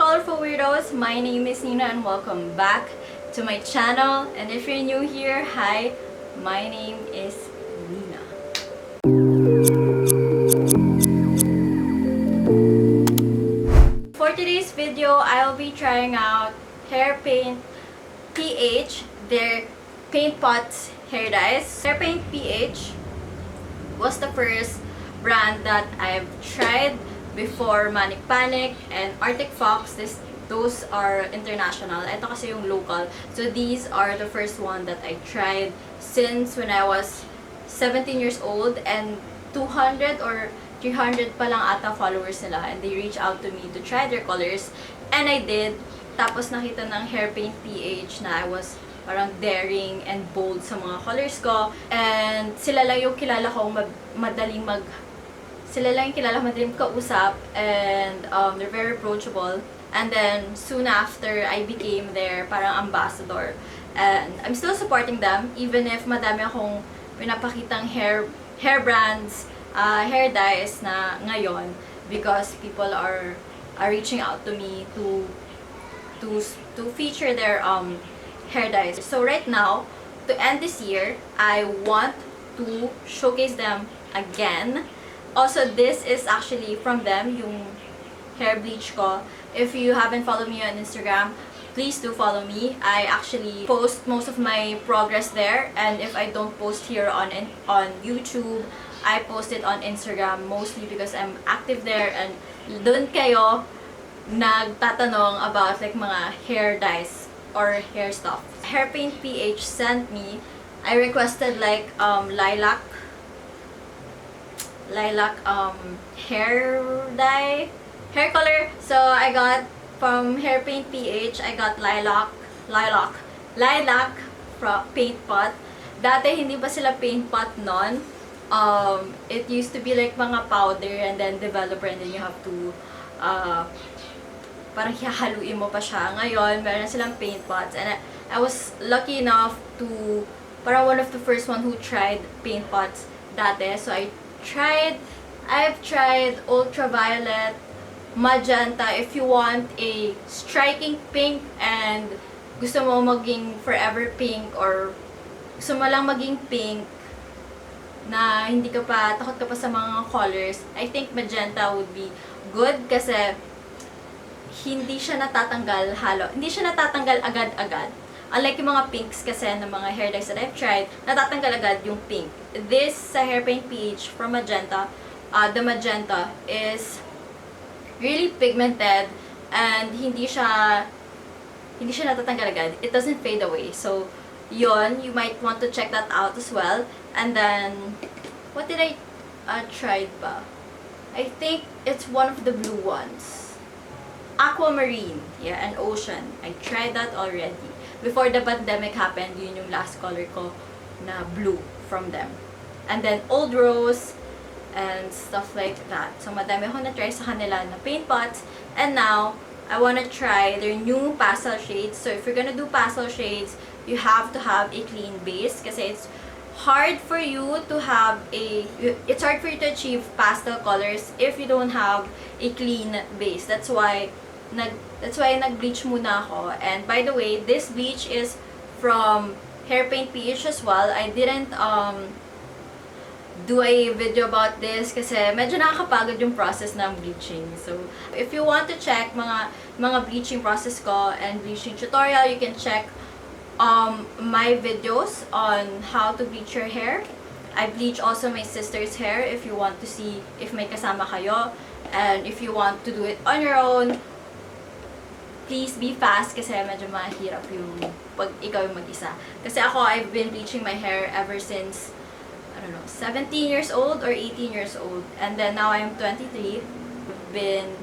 colorful weirdos, my name is Nina and welcome back to my channel. And if you're new here, hi, my name is Nina. For today's video, I'll be trying out Hairpaintph, their paint pots hair dyes. Hairpaintph was the first brand that I've tried before Manic Panic and Arctic Fox. Those are international. Ito kasi yung local. So these are the first one that I tried since when I was 17 years old, and 200 or 300 pa lang ata followers nila, and they reached out to me to try their colors, and I did. Tapos nakita ng Hairpaintph na I was parang daring and bold sa mga colors ko, and sila lang yung kilala kong madaling kausap, and they're very approachable. And then soon after, I became their parang ambassador, and I'm still supporting them even if madami akong pinapakitang hair brands, hair dyes na ngayon, because people are reaching out to me to feature their hair dyes. So right now, to end this year, I want to showcase them again. Also, this is actually from them, yung hair bleach ko. If you haven't followed me on Instagram, please do follow me. I actually post most of my progress there, and if I don't post here on YouTube, I post it on Instagram mostly because I'm active there, and dun kayo nagtatanong about like mga hair dyes or hair stuff. Hairpaintph sent me, I requested like lilac hair dye, hair color. So I got from Hairpaintph, I got lilac paint pot. Dati hindi pa sila paint pot nun. It used to be like mga powder and then developer, and then you have to parang hahaluin mo pa siya. Ngayon, meron na silang paint pots, and I was lucky enough to parang one of the first one who tried paint pots dati. So I've tried ultraviolet, magenta. If you want a striking pink and gusto mo maging forever pink, or gusto mo lang maging pink na hindi ka pa, takot ka pa sa mga colors, I think magenta would be good kasi hindi siya natatanggal agad-agad. Unlike yung mga pinks kasi ng mga hair dyes that I've tried, natatanggal agad yung pink. This sa Hairpaintph from magenta, the magenta is really pigmented and hindi siya natatanggal agad. It doesn't fade away. So, yon, you might want to check that out as well. And then, what did I tried ba? I think it's one of the blue ones. Aquamarine. Yeah, and ocean. I tried that already. Before the pandemic happened, yun yung last color ko na blue from them. And then Old Rose and stuff like that. So madami ako na-try sa kanila na paint pots. And now, I wanna try their new pastel shades. So if you're gonna do pastel shades, you have to have a clean base kasi it's hard for you to achieve pastel colors if you don't have a clean base. That's why nag-bleach muna ako. And by the way, this bleach is from Hairpaintph as well. I didn't do a video about this kasi medyo nakakapagod yung process ng bleaching. So, if you want to check mga bleaching process ko and bleaching tutorial, you can check my videos on how to bleach your hair. I bleach also my sister's hair if you want to see if may kasama kayo. And if you want to do it on your own, please be fast kasi medyo mahirap yung pag ikaw yung mag-isa. Kasi ako, I've been bleaching my hair ever since, I don't know, 17 years old or 18 years old. And then now I'm 23. I've been,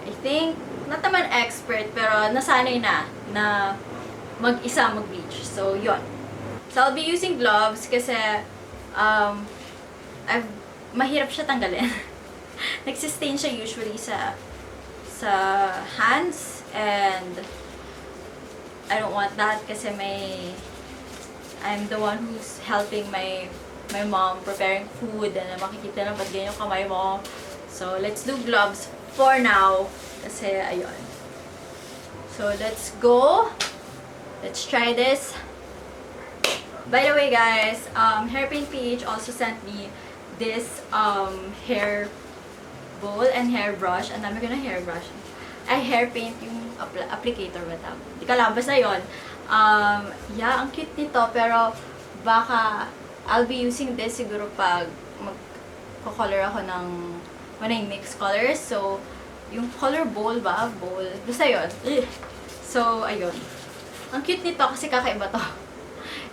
I think, not naman expert, pero nasanay na mag-isa mag-bleach. So, yon. So, I'll be using gloves kasi mahirap siya tanggalin. Nagsistain siya usually sa hands, and I don't want that kasi I'm the one who's helping my mom preparing food, and makikita na ba't ganyan yung kamay mo. So, let's do gloves for now kasi ayun. So, let's go. Let's try this. By the way, guys, Hairpaintph also sent me this hair bowl and hairbrush. Ang dami ko na hairbrush. Ay, hair paint yung applicator ba tawag? Di ka lang, basta yun. Yeah, ang cute nito, pero baka I'll be using this siguro pag magko-color ako ng when I mix colors. So, yung color bowl ba? Bowl. Basta yun. So, ayun. Ang cute nito kasi kakaiba to.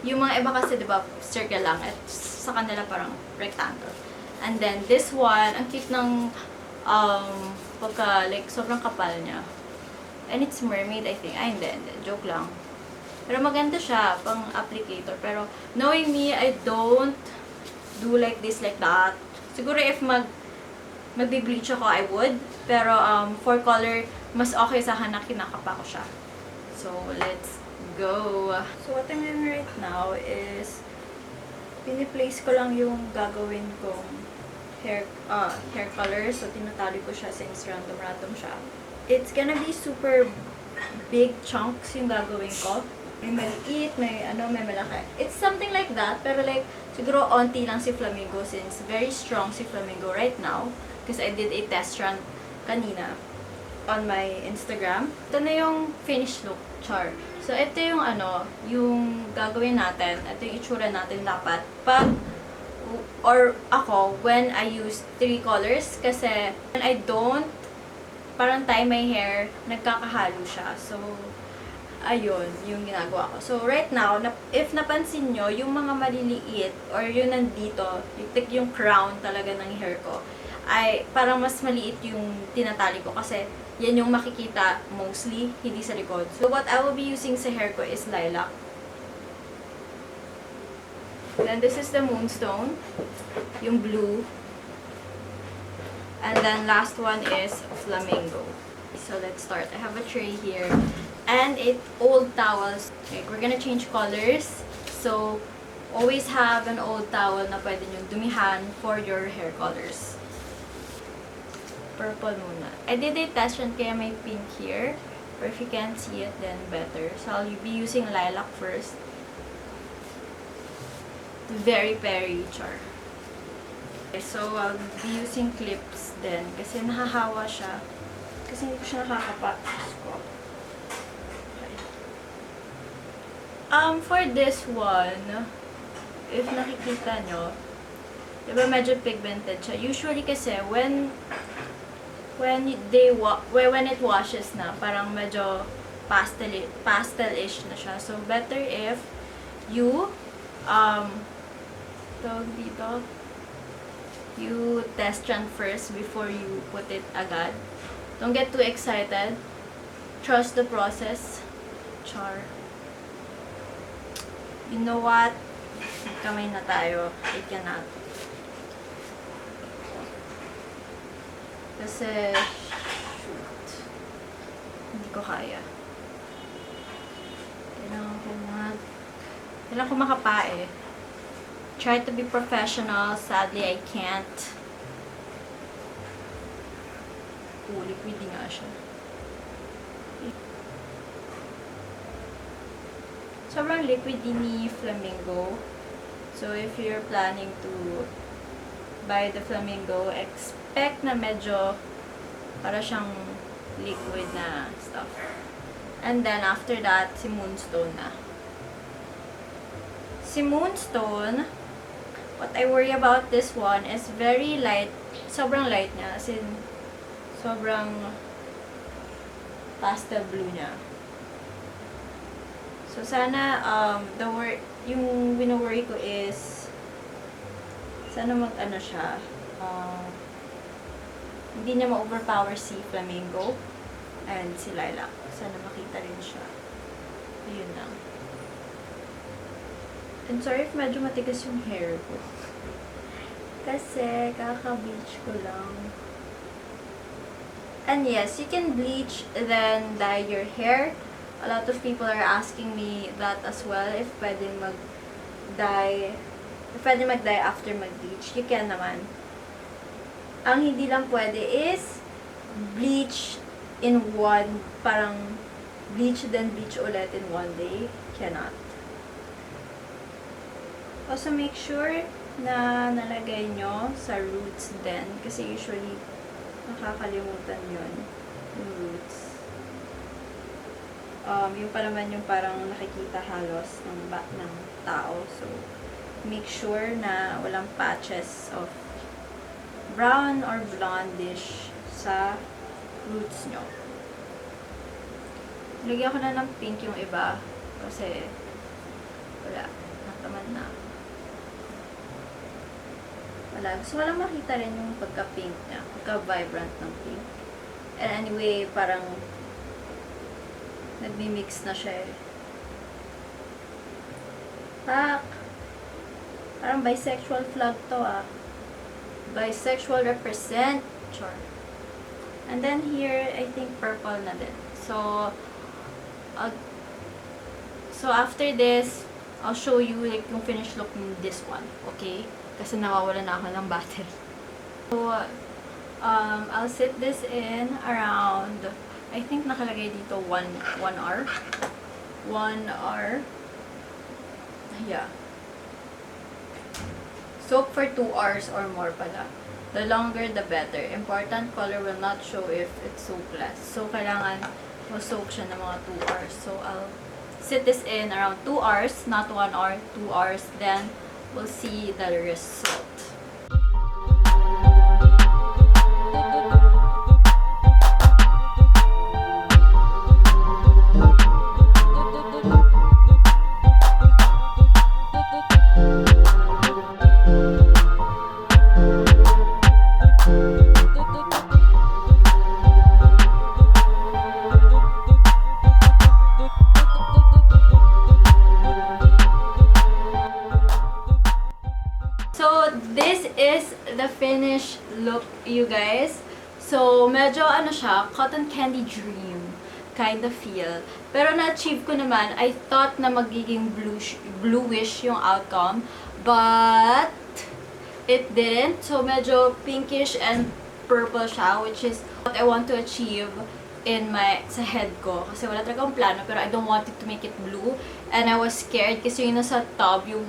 Yung mga iba kasi, di ba, circle lang. At sa kanila parang rectangle. And then, this one, ang cute ng pagka, like, sobrang kapal niya. And it's mermaid, I think. Ay, hindi. Joke lang. Pero maganda siya, pang applicator. Pero, knowing me, I don't do like this, like that. Siguro if magbe-bleach ako, I would. Pero, for color, mas okay sa akin na kinakapa ko siya. So, let's go. So, what I'm doing right now is, piniplace ko lang yung gagawin kong hair color. So, tinatali ko siya since random siya. It's gonna be super big chunks yung gagawin ko. May maliit, may malaki. It's something like that, pero like, siguro onti lang si Flamingo since very strong si Flamingo right now. Because I did a test run kanina on my Instagram. Ito na yung finished look, char. So, ito yung yung gagawin natin. Ito yung itsura natin dapat. Or ako, when I use 3 colors, kasi when I don't, parang tie my hair, nagkakahalo siya. So, ayun, yung ginagawa ko. So, right now, if napansin nyo, yung mga maliliit, or yung nandito, yung crown talaga ng hair ko, ay parang mas maliit yung tinatali ko. Kasi, yan yung makikita mostly, hindi sa likod. So, what I will be using sa hair ko is Lilac. Then, this is the Moonstone, yung blue. And then, last one is Flamingo. So, let's start. I have a tray here. And old towels. Okay, we're gonna change colors. So, always have an old towel na pwede nyo dumihan for your hair colors. Purple muna. I did a test run kaya may pink here. Or if you can't see it, then better. So, I'll be using Lilac first. Very Peri char. Okay, so, I'll be using clips din. Kasi nahahawa siya. Kasi hindi ko siya nakakapa. Okay. For this one, if nakikita nyo, diba medyo pigmented siya. Usually kasi, when it washes na, parang medyo pastel-ish na siya. So, better if you, tawag dito, you test run first before you put it agad. Don't get too excited. Trust the process. Char. You know what? Kamay na tayo. I cannot. Kasi, shoot. Hindi ko kaya. Kailangan ko makapa eh. Try to be professional. Sadly, I can't. Liquidy nga siya. Sobrang liquidy ni Flamingo. So, if you're planning to buy the Flamingo, expect na medyo para siyang liquid na stuff. And then, after that, si Moonstone na. Si Moonstone, what I worry about this one is very light. Sobrang light niya. As in, sobrang pastel blue niya. So, sana, yung wino-worry ko is, sana siya, hindi niya ma-overpower si Flamingo and si Lilac. Sana makita rin siya. Ayun lang. And sorry if medyo matigas yung hair ko. Kasi, kaka-bleach ko lang. And yes, you can bleach, then dye your hair. A lot of people are asking me that as well, if pwede mag-dye after mag-bleach. You can naman. Ang hindi lang pwede is bleach in one, parang bleach then bleach ulit in one day. Cannot. Also, make sure na nalagay nyo sa roots din. Kasi usually, nakakalimutan yun. Yung roots. Yung pa naman yung parang nakikita halos ng tao. So, make sure na walang patches of brown or blondish sa roots nyo. Lagyan ko na ng pink yung iba kasi wala. Nataman na. Wala. Gusto ko lang makita rin yung pagka-pink niya. Pagka-vibrant ng pink. And anyway, parang nagmi-mix na siya eh. Pak! Parang bisexual flag to ah. Bisexual represent. Sure. And then here, I think purple na din. So after this, I'll show you like yung finished look ng this one. Okay? Kasi nawawala na ako ng battery. So, I'll sit this in around, I think nakalagay dito 1 hour. 1 hour. Yeah. Soak for 2 hours or more pala. The longer, the better. Important color will not show if it's soakless. So, kailangan soak siya ng mga 2 hours. So, I'll sit this in around 2 hours, not 1 hour, 2 hours. Then, we'll see the result. This is the finished look, you guys. So, medyo ano siya, cotton candy dream kind of feel. Pero na-achieve ko naman, I thought na magiging bluish yung outcome. But, it didn't. So, medyo pinkish and purple siya, which is what I want to achieve in sa head ko. Kasi wala talagang plano, pero I don't want it to make it blue. And I was scared kasi yung nasa tub, yung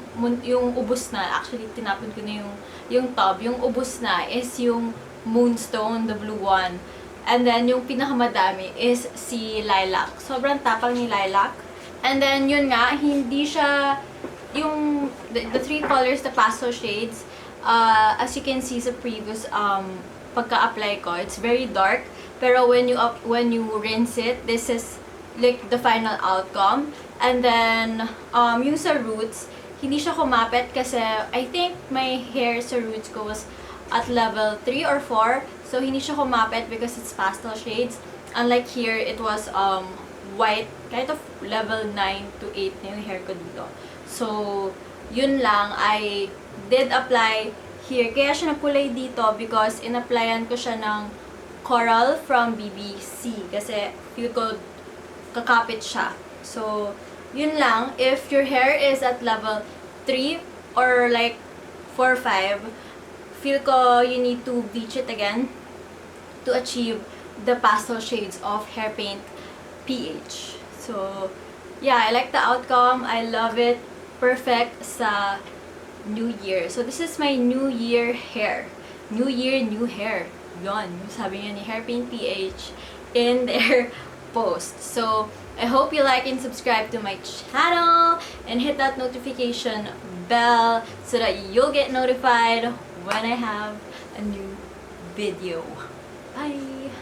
ubos na, actually tinapon ko na yung tub, yung ubos na is yung Moonstone, the blue one. And then yung pinakamadami is si Lilac. Sobrang tapang ni Lilac. And then yun nga, hindi siya, the three colors, the pastel shades, as you can see sa previous pagka-apply ko, it's very dark. Pero when you rinse it, this is like the final outcome. And then, yung sa roots, hindi siya kumapit kasi I think my hair sa roots ko was at level 3 or 4. So, hindi siya kumapit because it's pastel shades. Unlike here, it was white, kind of level 9 to 8 na yung hair ko dito. So, yun lang. I did apply here. Kaya siya nakulay dito because in-applyan ko siya ng Coral from BBC. Kasi feel ko kakapit siya. So, yun lang. If your hair is at level 3 or like 4, 5, feel ko you need to bleach it again to achieve the pastel shades of Hairpaintph. So, yeah, I like the outcome. I love it. Perfect sa New Year. So, this is my New Year hair. New Year, new hair. Yon, sabi niya ni Hairpaintph in their post. So, I hope you like and subscribe to my channel and hit that notification bell so that you'll get notified when I have a new video. Bye!